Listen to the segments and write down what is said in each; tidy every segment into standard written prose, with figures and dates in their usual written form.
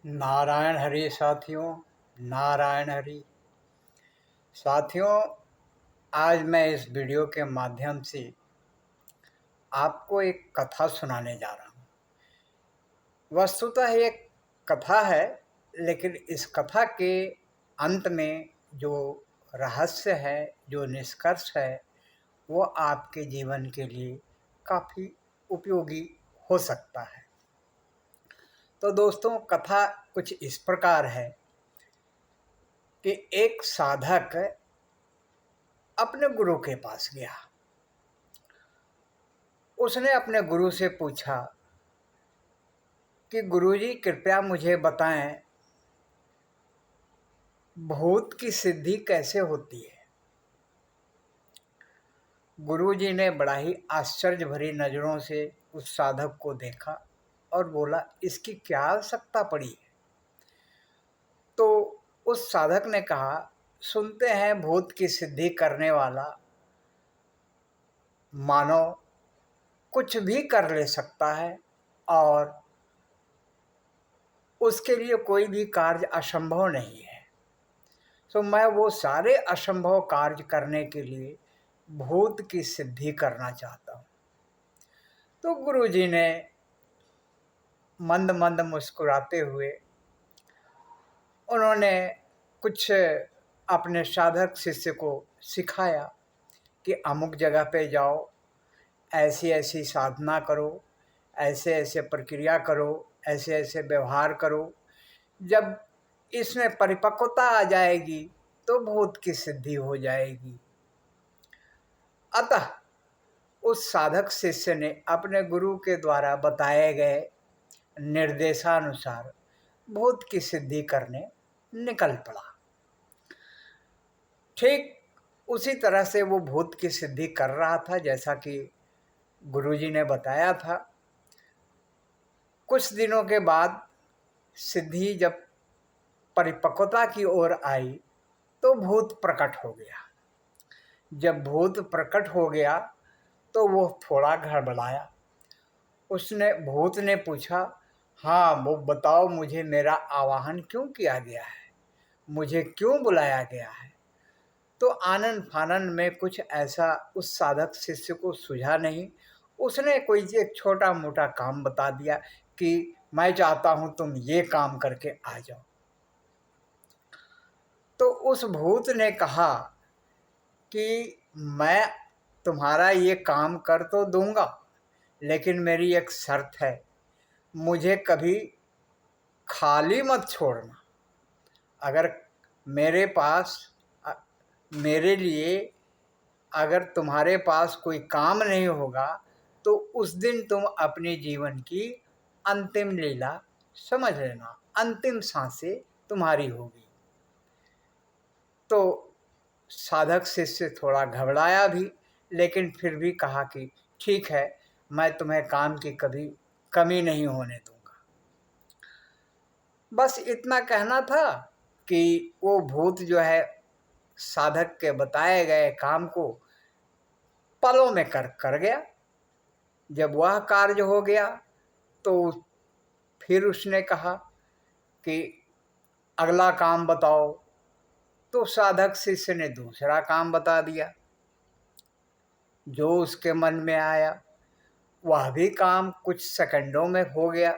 नारायण हरि साथियों। नारायण हरि साथियों, आज मैं इस वीडियो के माध्यम से आपको एक कथा सुनाने जा रहा हूँ। वस्तुतः एक कथा है, लेकिन इस कथा के अंत में जो रहस्य है, जो निष्कर्ष है, वो आपके जीवन के लिए काफ़ी उपयोगी हो सकता है। तो दोस्तों, कथा कुछ इस प्रकार है कि एक साधक अपने गुरु के पास गया। उसने अपने गुरु से पूछा कि गुरुजी, कृपया मुझे बताएं, भूत की सिद्धि कैसे होती है। गुरुजी ने बड़ा ही आश्चर्य भरी नज़रों से उस साधक को देखा और बोला, इसकी क्या आवश्यकता पड़ी है। तो उस साधक ने कहा, सुनते हैं भूत की सिद्धि करने वाला मानव कुछ भी कर ले सकता है और उसके लिए कोई भी कार्य असंभव नहीं है। तो मैं वो सारे असंभव कार्य करने के लिए भूत की सिद्धि करना चाहता हूँ। तो गुरुजी ने मंद मंद मुस्कुराते हुए उन्होंने कुछ अपने साधक शिष्य को सिखाया कि अमुक जगह पे जाओ, ऐसी ऐसी साधना करो, ऐसे ऐसे प्रक्रिया करो, ऐसे ऐसे व्यवहार करो। जब इसमें परिपक्वता आ जाएगी तो भूत की सिद्धि हो जाएगी। अतः उस साधक शिष्य ने अपने गुरु के द्वारा बताए गए निर्देशानुसार भूत की सिद्धि करने निकल पड़ा। ठीक उसी तरह से वो भूत की सिद्धि कर रहा था जैसा कि गुरुजी ने बताया था। कुछ दिनों के बाद सिद्धि जब परिपक्वता की ओर आई तो भूत प्रकट हो गया। जब भूत प्रकट हो गया तो वो थोड़ा गड़बड़ाया। भूत ने पूछा, हाँ वो बताओ, मुझे मेरा आवाहन क्यों किया गया है, मुझे क्यों बुलाया गया है। तो आनन फानन में कुछ ऐसा उस साधक शिष्य को सूझा नहीं। उसने कोई एक छोटा मोटा काम बता दिया कि मैं चाहता हूँ तुम ये काम करके आ जाओ। तो उस भूत ने कहा कि मैं तुम्हारा ये काम कर तो दूंगा, लेकिन मेरी एक शर्त है, मुझे कभी खाली मत छोड़ना। अगर मेरे पास मेरे लिए अगर तुम्हारे पास कोई काम नहीं होगा तो उस दिन तुम अपने जीवन की अंतिम लीला समझ लेना, अंतिम सांसें तुम्हारी होगी। तो साधक शिष्य थोड़ा घबराया भी, लेकिन फिर भी कहा कि ठीक है, मैं तुम्हें काम की कभी कमी नहीं होने दूंगा। बस इतना कहना था कि वो भूत जो है साधक के बताए गए काम को पलों में कर गया। जब वह कार्य हो गया तो फिर उसने कहा कि अगला काम बताओ। तो साधक शिष्य ने दूसरा काम बता दिया जो उसके मन में आया। वह भी काम कुछ सेकंडों में हो गया।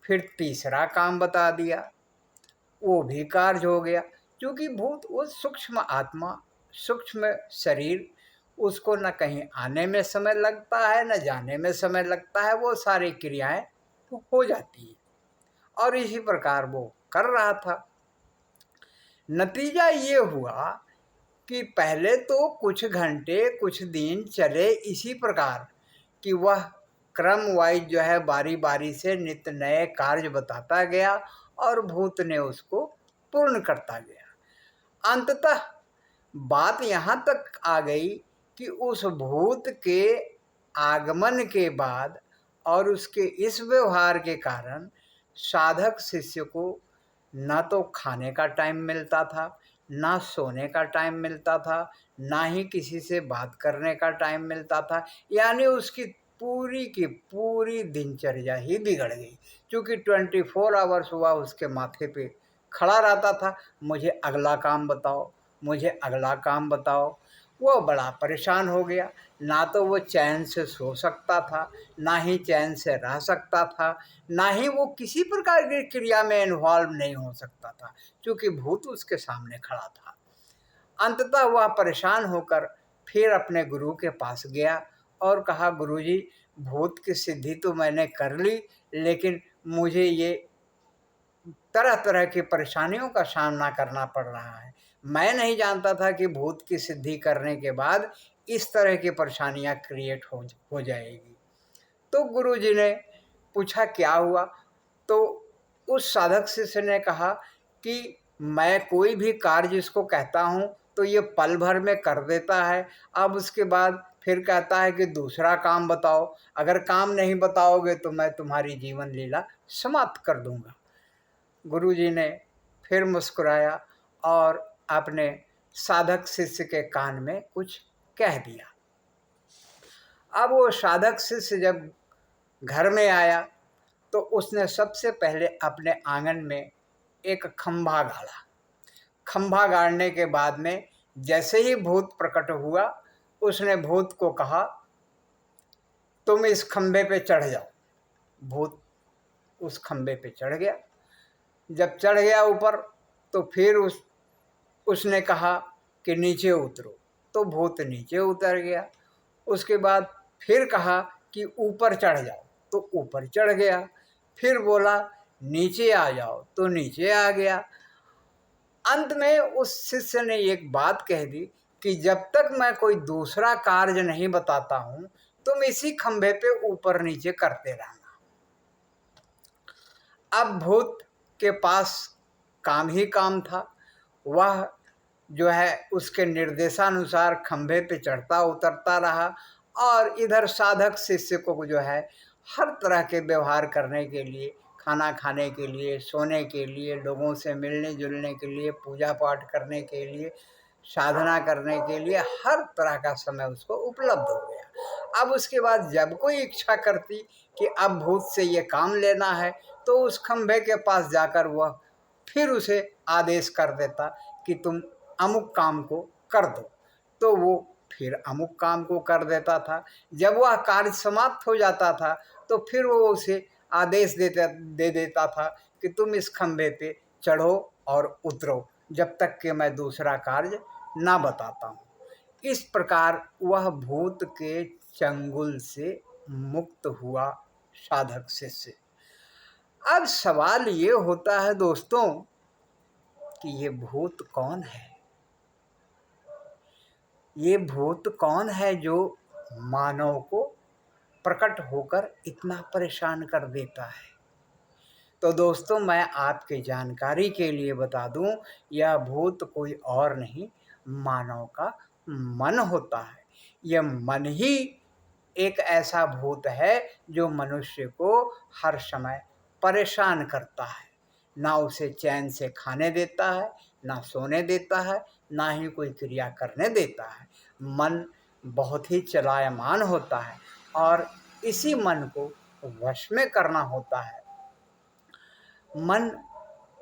फिर तीसरा काम बता दिया, वो भी कार्य हो गया। क्योंकि भूत वो सूक्ष्म आत्मा, सूक्ष्म शरीर, उसको न कहीं आने में समय लगता है न जाने में समय लगता है, वो सारी क्रियाएं तो हो जाती है। और इसी प्रकार वो कर रहा था। नतीजा ये हुआ कि पहले तो कुछ घंटे कुछ दिन चले इसी प्रकार कि वह क्रम वाइज जो है बारी बारी से नित्य नए कार्य बताता गया और भूत ने उसको पूर्ण करता गया। अंततः बात यहाँ तक आ गई कि उस भूत के आगमन के बाद और उसके इस व्यवहार के कारण साधक शिष्य को ना तो खाने का टाइम मिलता था, ना सोने का टाइम मिलता था, ना ही किसी से बात करने का टाइम मिलता था। यानी उसकी पूरी की पूरी दिनचर्या ही बिगड़ गई, क्योंकि 24 आवर्स हुआ उसके माथे पे खड़ा रहता था, मुझे अगला काम बताओ, मुझे अगला काम बताओ। वो बड़ा परेशान हो गया, ना तो वो चैन से सो सकता था, ना ही चैन से रह सकता था, ना ही वो किसी प्रकार की क्रिया में इन्वॉल्व नहीं हो सकता था, क्योंकि भूत उसके सामने खड़ा था। अंततः वह परेशान होकर फिर अपने गुरु के पास गया और कहा, गुरुजी, भूत की सिद्धि तो मैंने कर ली, लेकिन मुझे ये तरह तरह की परेशानियों का सामना करना पड़ रहा है। मैं नहीं जानता था कि भूत की सिद्धि करने के बाद इस तरह की परेशानियां क्रिएट हो जाएगी। तो गुरुजी ने पूछा, क्या हुआ? तो उस साधक शिष्य ने कहा कि मैं कोई भी कार्य इसको कहता हूँ तो ये पल भर में कर देता है, अब उसके बाद फिर कहता है कि दूसरा काम बताओ, अगर काम नहीं बताओगे तो मैं तुम्हारी जीवन लीला समाप्त कर दूंगा। गुरुजी ने फिर मुस्कुराया और अपने साधक शिष्य के कान में कुछ कह दिया। अब वो साधक शिष्य जब घर में आया तो उसने सबसे पहले अपने आंगन में एक खंभा गाड़ा। खंभा गाड़ने के बाद में जैसे ही भूत प्रकट हुआ, उसने भूत को कहा, तुम इस खंभे पे चढ़ जाओ। भूत उस खंभे पे चढ़ गया। जब चढ़ गया ऊपर, तो फिर उसने कहा कि नीचे उतरो, तो भूत नीचे उतर गया। उसके बाद फिर कहा कि ऊपर चढ़ जाओ, तो ऊपर चढ़ गया। फिर बोला नीचे आ जाओ, तो नीचे आ गया। अंत में उस शिष्य ने एक बात कह दी कि जब तक मैं कोई दूसरा कार्य नहीं बताता हूं, तुम इसी खंभे पे ऊपर नीचे करते रहना। अब भूत के पास काम ही काम था। वह जो है उसके निर्देशानुसार खंभे पे चढ़ता उतरता रहा और इधर साधक शिष्य को जो है हर तरह के व्यवहार करने के लिए, खाना खाने के लिए, सोने के लिए, लोगों से मिलने जुलने के लिए, पूजा पाठ करने के लिए, साधना करने के लिए हर तरह का समय उसको उपलब्ध हो गया। अब उसके बाद जब कोई इच्छा करती कि अब भूत से ये काम लेना है, तो उस खंभे के पास जाकर वह फिर उसे आदेश कर देता कि तुम अमुक काम को कर दो, तो वो फिर अमुक काम को कर देता था। जब वह कार्य समाप्त हो जाता था तो फिर वो उसे आदेश दे देता था कि तुम इस खंभे पे चढ़ो और उतरो, जब तक कि मैं दूसरा कार्य ना बताता हूँ। इस प्रकार वह भूत के चंगुल से मुक्त हुआ साधक शिष्य। अब सवाल ये होता है दोस्तों कि ये भूत कौन है? ये भूत कौन है जो मानव को प्रकट होकर इतना परेशान कर देता है? तो दोस्तों, मैं आपके जानकारी के लिए बता दूं, यह भूत कोई और नहीं, मानव का मन होता है। यह मन ही एक ऐसा भूत है जो मनुष्य को हर समय परेशान करता है। ना उसे चैन से खाने देता है, ना सोने देता है, ना ही कोई क्रिया करने देता है। मन बहुत ही चलायमान होता है और इसी मन को वश में करना होता है। मन,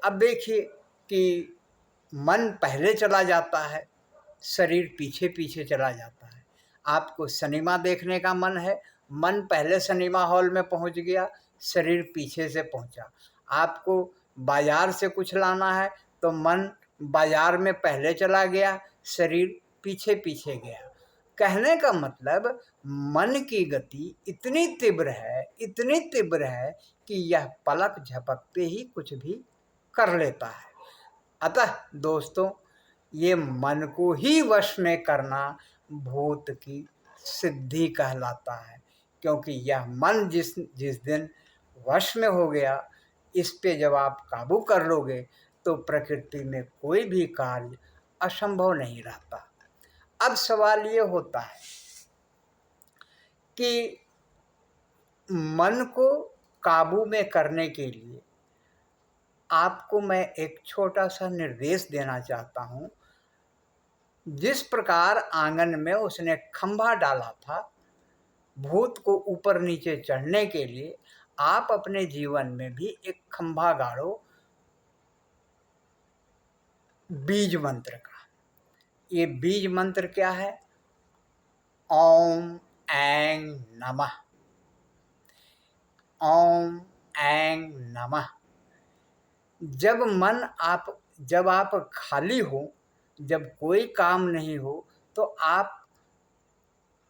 अब देखिए कि मन पहले चला जाता है, शरीर पीछे पीछे चला जाता है। आपको सिनेमा देखने का मन है, मन पहले सिनेमा हॉल में पहुंच गया, शरीर पीछे से पहुंचा। आपको बाजार से कुछ लाना है तो मन बाजार में पहले चला गया, शरीर पीछे पीछे गया। कहने का मतलब, मन की गति इतनी तीव्र है, इतनी तीव्र है कि यह पलक झपकते ही कुछ भी कर लेता है। अतः दोस्तों, ये मन को ही वश में करना भूत की सिद्धि कहलाता है, क्योंकि यह मन जिस जिस दिन वश में हो गया, इस पे जब आप काबू कर लोगे तो प्रकृति में कोई भी कार्य असंभव नहीं रहता। अब सवाल ये होता है कि मन को काबू में करने के लिए आपको मैं एक छोटा सा निर्देश देना चाहता हूँ। जिस प्रकार आंगन में उसने खंभा डाला था, भूत को ऊपर नीचे चढ़ने के लिए आप अपने जीवन में भी एक खंभा गाड़ो बीज मंत्र का। ये बीज मंत्र क्या है? ओम ऐं नमः। ओम ऐं नमः। जब आप खाली हो, जब कोई काम नहीं हो, तो आप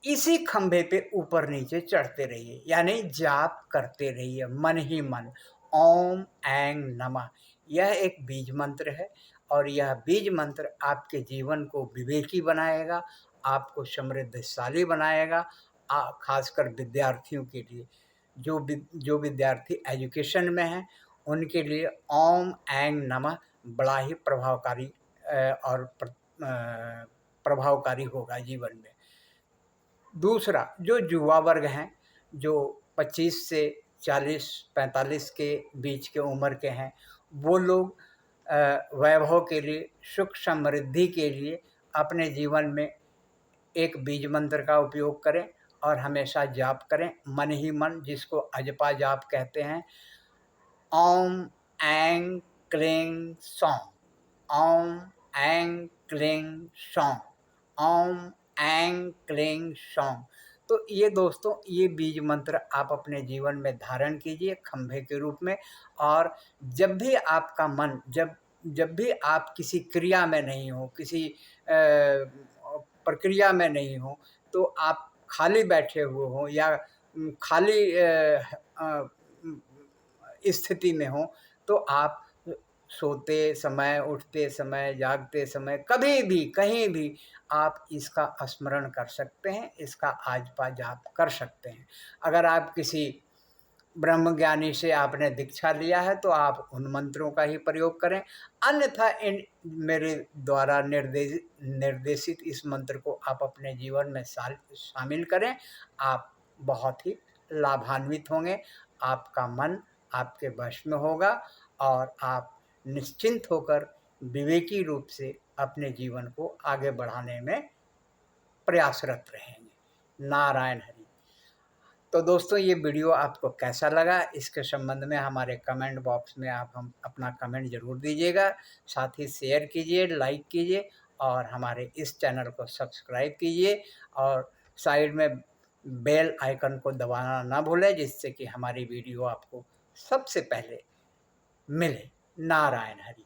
इसी खंभे पे ऊपर नीचे चढ़ते रहिए, यानी जाप करते रहिए मन ही मन, ओम ऐं नमः। यह एक बीज मंत्र है और यह बीज मंत्र आपके जीवन को विवेकी बनाएगा, आपको समृद्धशाली बनाएगा। खासकर विद्यार्थियों के लिए, जो विद्यार्थी एजुकेशन में हैं, उनके लिए ओम ऐं नमः बड़ा ही प्रभावकारी और प्रभावकारी होगा जीवन में। दूसरा, जो युवा वर्ग हैं, जो 25 से 40-45 के बीच के उम्र के हैं, वो लोग वैभव के लिए, सुख समृद्धि के लिए अपने जीवन में एक बीज मंत्र का उपयोग करें और हमेशा जाप करें मन ही मन, जिसको अजपा जाप कहते हैं। ओम ऐं क्लीं सौं, ओम ऐं क्लीं सौं, ओम ऐं क्लीं सौं। तो ये दोस्तों, ये बीज मंत्र आप अपने जीवन में धारण कीजिए खंभे के रूप में। और जब भी आपका मन, जब भी आप किसी क्रिया में नहीं हो, किसी प्रक्रिया में नहीं हो, तो आप खाली बैठे हुए हो या खाली स्थिति में हो, तो आप सोते समय, उठते समय, जागते समय, कभी भी कहीं भी आप इसका स्मरण कर सकते हैं, इसका आजपा जाप कर सकते हैं। अगर आप किसी ब्रह्मज्ञानी से आपने दीक्षा लिया है तो आप उन मंत्रों का ही प्रयोग करें, अन्यथा इन मेरे द्वारा निर्देशित इस मंत्र को आप अपने जीवन में शामिल करें। आप बहुत ही लाभान्वित होंगे, आपका मन आपके वश में होगा और आप निश्चिंत होकर विवेकी रूप से अपने जीवन को आगे बढ़ाने में प्रयासरत रहेंगे। नारायण हरि। तो दोस्तों, ये वीडियो आपको कैसा लगा, इसके संबंध में हमारे कमेंट बॉक्स में आप हम अपना कमेंट ज़रूर दीजिएगा। साथ ही शेयर कीजिए, लाइक कीजिए और हमारे इस चैनल को सब्सक्राइब कीजिए और साइड में बेल आइकन को दबाना ना भूलें, जिससे कि हमारी वीडियो आपको सबसे पहले मिले। नारायण हरि।